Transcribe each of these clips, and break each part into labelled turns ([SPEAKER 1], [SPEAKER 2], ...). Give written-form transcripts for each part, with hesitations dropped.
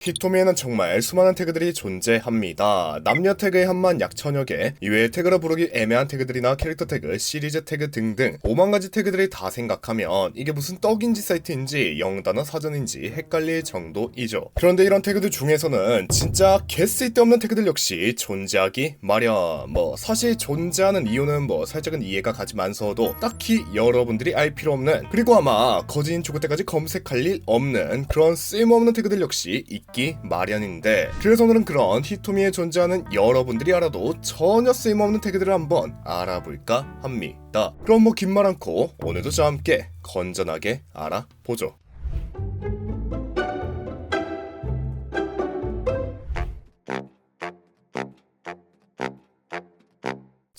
[SPEAKER 1] 히토미에는 정말 수많은 태그들이 존재합니다. 남녀 태그의 한만 약 1000여 개, 이외에 태그로 부르기 애매한 태그들이나 캐릭터 태그, 시리즈 태그 등등 5만 가지 태그들이 다 생각하면 이게 무슨 떡인지 사이트인지 영단어 사전인지 헷갈릴 정도이죠. 그런데 이런 태그들 중에서는 진짜 개 쓸데없는 태그들 역시 존재하기 마련. 사실 존재하는 이유는 살짝은 이해가 가지만서도 딱히 여러분들이 알 필요 없는, 그리고 아마 거지인 죽을 때까지 검색할 일 없는 그런 쓸모없는 태그들 역시 있기 마련인데, 그래서 오늘은 그런 히토미에 존재하는 여러분들이 알아도 전혀 쓸모없는 태그들을 한번 알아볼까 합니다. 그럼 긴 말 않고 오늘도 저와 함께 건전하게 알아보죠.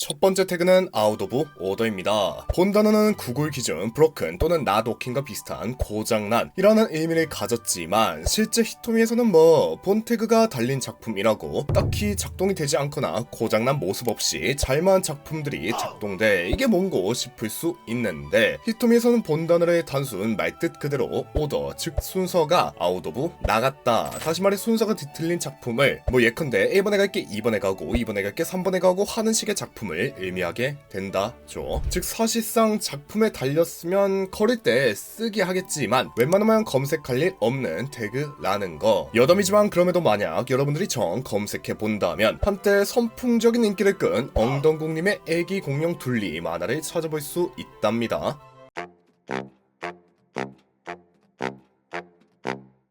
[SPEAKER 1] 첫 번째 태그는 아웃 오브 오더입니다. 본 단어는 구글 기준 broken 또는 not working과 비슷한 고장난이라는 의미를 가졌지만, 실제 히토미에서는 본 태그가 달린 작품이라고 딱히 작동이 되지 않거나 고장난 모습 없이 잘만 작품들이 작동돼 이게 뭔고 싶을 수 있는데, 히토미에서는 본 단어의 단순 말뜻 그대로 오더, 즉 순서가 아웃 오브 나갔다, 다시 말해 순서가 뒤틀린 작품을 예컨대 1번에 갈게 2번에 가고 2번에 갈게 3번에 가고 하는 식의 작품을 의미하게 된다죠. 즉 사실상 작품에 달렸으면 거릴 때 쓰기 하겠지만 웬만하면 검색할 일 없는 태그라는 거. 여담이지만 그럼에도 만약 여러분들이 정 검색해 본다면 한때 선풍적인 인기를 끈 엉덩국님의 애기 공룡 둘리 만화를 찾아볼 수 있답니다.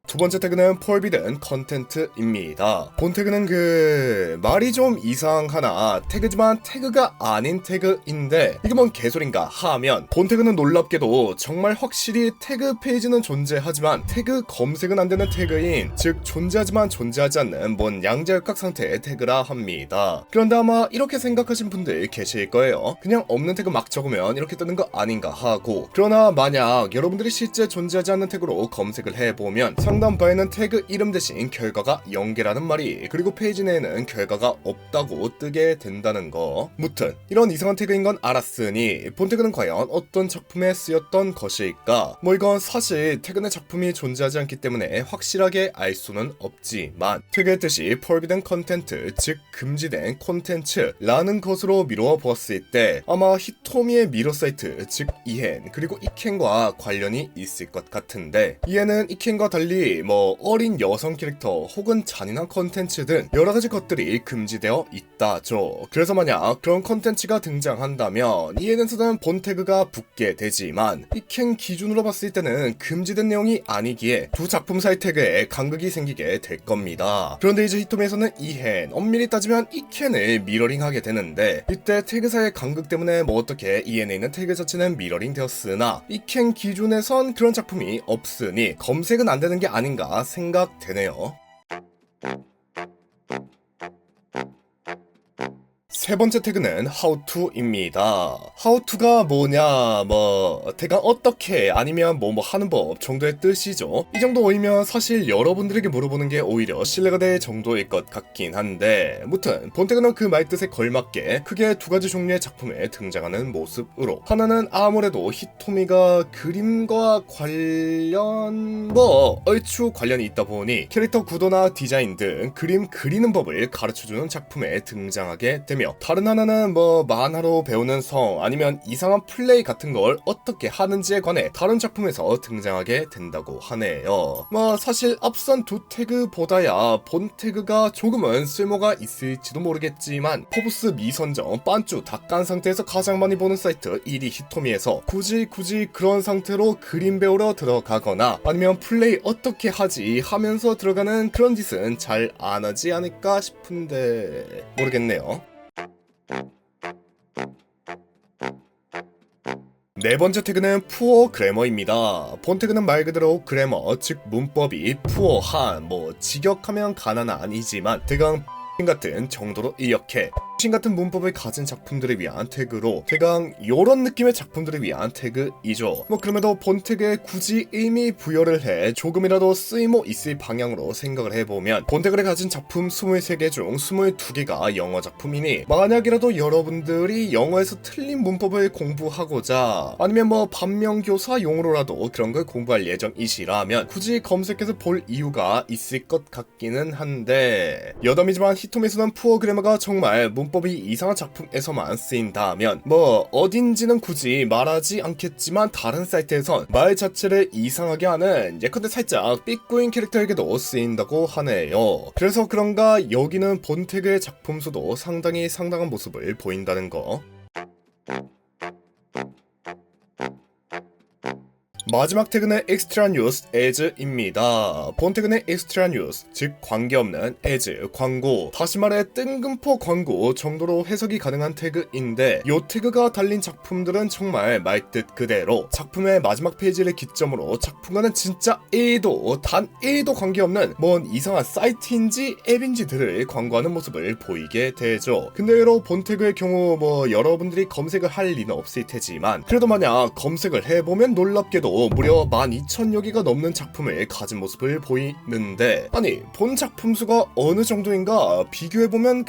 [SPEAKER 1] 두 번째 태그는 폴비든 컨텐트입니다. 본 태그는 말이 좀 이상하나 태그지만 태그가 아닌 태그인데 이게 뭔 개소린가 하면, 본 태그는 놀랍게도 정말 확실히 태그 페이지는 존재하지만 태그 검색은 안 되는 태그인, 즉 존재하지만 존재하지 않는 양자역학 상태의 태그라 합니다. 그런데 아마 이렇게 생각하신 분들 계실 거예요. 그냥 없는 태그 막 적으면 이렇게 뜨는 거 아닌가 하고. 그러나 만약 여러분들이 실제 존재하지 않는 태그로 검색을 해보면 상단 바에는 태그 이름 대신 결과가 0개라는 말이, 그리고 페이지 내에는 결과가 없다고 뜨게 된다는 거. 무튼 이런 이상한 태그인 건 알았으니 본 태그는 과연 어떤 작품에 쓰였던 것일까? 이건 사실 태그 내 작품이 존재하지 않기 때문에 확실하게 알 수는 없지만, 태그의 뜻이 forbidden content, 즉 금지된 콘텐츠라는 것으로 미루어 보았을 때 아마 히토미의 미러 사이트, 즉 이헨 그리고 이켄과 관련이 있을 것 같은데, 이헨은 이켄과 달리 어린 여성 캐릭터 혹은 잔인한 컨텐츠 등 여러가지 것들이 금지되어 있다죠. 그래서 만약 그런 컨텐츠가 등장한다면 이에는서는 본 태그가 붙게 되지만, 이켄 기준으로 봤을 때는 금지된 내용이 아니기에 두 작품 사이 태그에 간극이 생기게 될 겁니다. 그런데 이제 히토미에서는 이헨, 엄밀히 따지면 이켄을 미러링하게 되는데, 이때 태그 사이의 간극 때문에 어떻게 이헨에 있는 태그 자체는 미러링 되었으나 이켄 기준에선 그런 작품이 없으니 검색은 안 되는 게 아닌가 생각되네요. 세 번째 태그는 how to입니다. how to가 뭐냐, 대강 어떻게 아니면 하는 법 정도의 뜻이죠. 이 정도 오이면 사실 여러분들에게 물어보는 게 오히려 신뢰가 될 정도일 것 같긴 한데, 무튼 본 태그는 그 말뜻에 걸맞게 크게 두 가지 종류의 작품에 등장하는 모습으로, 하나는 아무래도 히토미가 그림과 관련 얼추 관련이 있다 보니 캐릭터 구도나 디자인 등 그림 그리는 법을 가르쳐주는 작품에 등장하게 되며, 다른 하나는 만화로 배우는 성 아니면 이상한 플레이 같은 걸 어떻게 하는지에 관해 다른 작품에서 등장하게 된다고 하네요. 사실 앞선 두 태그보다야 본 태그가 조금은 쓸모가 있을지도 모르겠지만, 포브스 미선정 빤쭈 다 깐 상태에서 가장 많이 보는 사이트 1위 히토미에서 굳이 그런 상태로 그림 배우러 들어가거나 아니면 플레이 어떻게 하지 하면서 들어가는 그런 짓은 잘 안 하지 않을까 싶은데 모르겠네요. 네 번째 태그는 푸어 그래머입니다. 본 태그는 말 그대로 그래머, 즉 문법이 푸어한, 직역하면 가난한이지만 대강 같은 정도로 이렇게 신 같은 문법을 가진 작품들을 위한 태그로 대강 요런 느낌의 작품들을 위한 태그이죠. 뭐 그럼에도 본 태그에 굳이 의미 부여를 해 조금이라도 쓰임이 있을 방향으로 생각을 해보면 본 태그를 가진 작품 23개 중 22개가 영어 작품이니 만약이라도 여러분들이 영어에서 틀린 문법을 공부하고자 아니면 뭐 반면교사 용어로라도 그런 걸 공부할 예정이시라면 굳이 검색해서 볼 이유가 있을 것 같기는 한데, 여담이지만 히토미에서는 푸어 그래머가 정말 문법이 이상한 작품에서만 쓰인다면 뭐 어딘지는 굳이 말하지 않겠지만 다른 사이트에선 말 자체를 이상하게 하는 예컨대 살짝 삐꾸인 캐릭터에게도 쓰인다고 하네요. 그래서 그런가 여기는 본 태그의 작품 수도 상당히 상당한 모습을 보인다는 거. 마지막 태그는 extra news as입니다. 본 태그는 extra news, 즉 관계없는 as, 광고, 다시 말해 뜬금포 광고 정도로 해석이 가능한 태그인데, 요 태그가 달린 작품들은 정말 말뜻 그대로 작품의 마지막 페이지를 기점으로 작품과는 진짜 1도 단 1도 관계없는 뭔 이상한 사이트인지 앱인지들을 광고하는 모습을 보이게 되죠. 근데 여러 본 태그의 경우 뭐 여러분들이 검색을 할 리는 없을 테지만 그래도 만약 검색을 해보면 놀랍게도 무려 12,000여 개가 넘는 작품을 가진 모습을 보이는데, 아니 본 작품 수가 어느 정도인가 비교해보면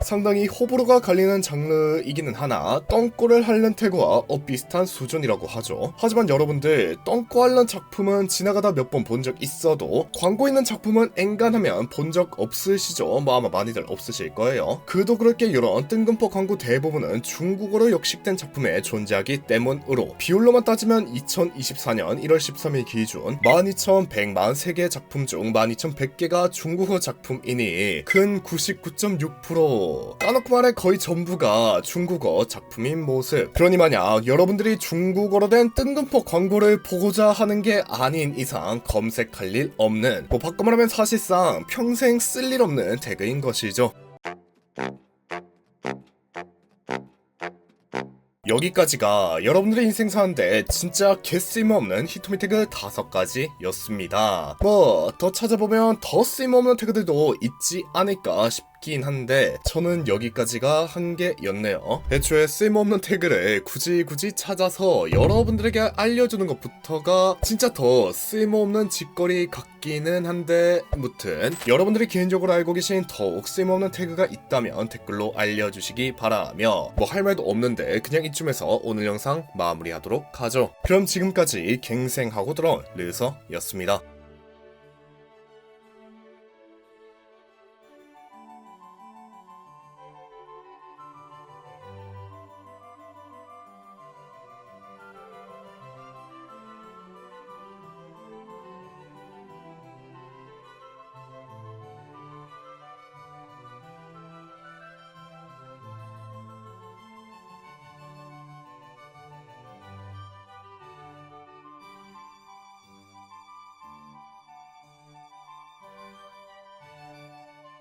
[SPEAKER 1] 상당히 호불호가 갈리는 장르이기는 하나 똥꼬를 핥는 태그와 비슷한 수준이라고 하죠. 하지만 여러분들 똥꼬 핥는 작품은 지나가다 몇 번 본 적 있어도 광고 있는 작품은 엔간하면 본 적 없으시죠? 뭐 아마 많이들 없으실 거예요. 그도 그렇게 이런 뜬금포 광고 대부분은 중국어로 역식된 작품에 존재하기 때문으로 비율로만 따지면 2024년 1월 13일 기준 12,143개 작품 중 12,100개가 중국어 작품이니 근 99.6%, 까놓고 말해 거의 전부가 중국어 작품인 모습. 그러니 만약 여러분들이 중국어로 된 뜬금포 광고를 보고자 하는 게 아닌 이상 검색할 일 없는, 뭐 바꿔 말하면 사실상 평생 쓸 일 없는 태그인 것이죠. 여기까지가 여러분들의 인생 사는데 진짜 개쓸모없는 히토미 태그 5가지였습니다. 뭐 더 찾아보면 더 쓸모없는 태그들도 있지 않을까 싶긴 한데 저는 여기까지가 한계였네요. 애초에 쓸모없는 태그를 굳이 찾아서 여러분들에게 알려주는 것부터가 진짜 더 쓸모없는 짓거리 같기는 한데, 무튼 여러분들이 개인적으로 알고 계신 더욱 쓸모없는 태그가 있다면 댓글로 알려주시기 바라며, 뭐 할 말도 없는데 그냥 이쯤에서 오늘 영상 마무리하도록 하죠. 그럼 지금까지 갱생하고 돌아온 르서였습니다.